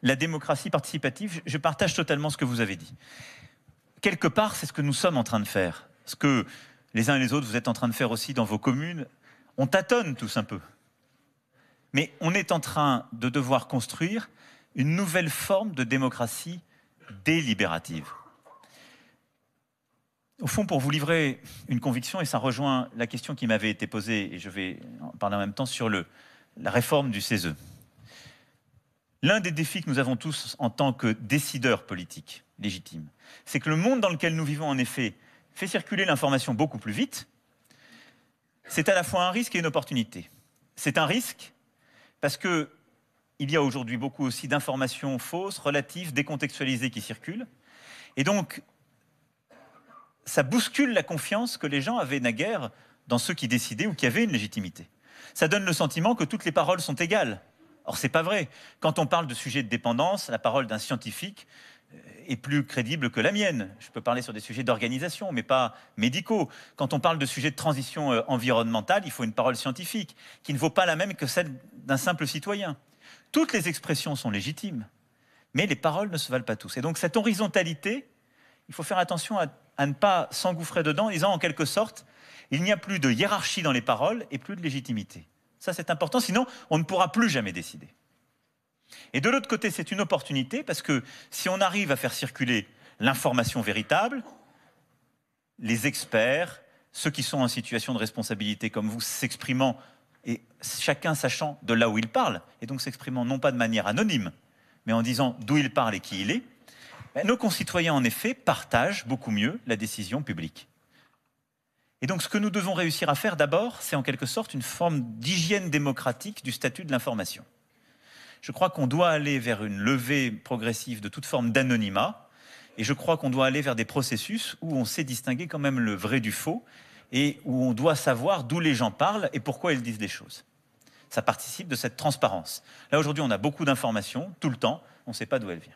la démocratie participative, je partage totalement ce que vous avez dit. Quelque part, c'est ce que nous sommes en train de faire. Ce que les uns et les autres, vous êtes en train de faire aussi dans vos communes. On tâtonne tous un peu. Mais on est en train de devoir construire une nouvelle forme de démocratie délibérative. Au fond, pour vous livrer une conviction, et ça rejoint la question qui m'avait été posée, et je vais en parler en même temps sur la réforme du CESE. L'un des défis que nous avons tous en tant que décideurs politiques légitimes, c'est que le monde dans lequel nous vivons, en effet, fait circuler l'information beaucoup plus vite. C'est à la fois un risque et une opportunité. C'est un risque parce qu'il y a aujourd'hui beaucoup aussi d'informations fausses, relatives, décontextualisées qui circulent. Et donc, ça bouscule la confiance que les gens avaient naguère dans ceux qui décidaient ou qui avaient une légitimité. Ça donne le sentiment que toutes les paroles sont égales. Or, c'est pas vrai. Quand on parle de sujets de dépendance, la parole d'un scientifique est plus crédible que la mienne. Je peux parler sur des sujets d'organisation, mais pas médicaux. Quand on parle de sujets de transition environnementale, il faut une parole scientifique qui ne vaut pas la même que celle d'un simple citoyen. Toutes les expressions sont légitimes, mais les paroles ne se valent pas tous. Et donc, cette horizontalité, il faut faire attention à ne pas s'engouffrer dedans, en disant en quelque sorte, il n'y a plus de hiérarchie dans les paroles et plus de légitimité. Ça, c'est important, sinon on ne pourra plus jamais décider. Et de l'autre côté, c'est une opportunité, parce que si on arrive à faire circuler l'information véritable, les experts, ceux qui sont en situation de responsabilité comme vous, s'exprimant, et chacun sachant de là où il parle, et donc s'exprimant non pas de manière anonyme, mais en disant d'où il parle et qui il est, nos concitoyens, en effet, partagent beaucoup mieux la décision publique. Et donc, ce que nous devons réussir à faire d'abord, c'est en quelque sorte une forme d'hygiène démocratique du statut de l'information. Je crois qu'on doit aller vers une levée progressive de toute forme d'anonymat, et je crois qu'on doit aller vers des processus où on sait distinguer quand même le vrai du faux, et où on doit savoir d'où les gens parlent et pourquoi ils disent des choses. Ça participe de cette transparence. Là, aujourd'hui, on a beaucoup d'informations, tout le temps, on ne sait pas d'où elles viennent.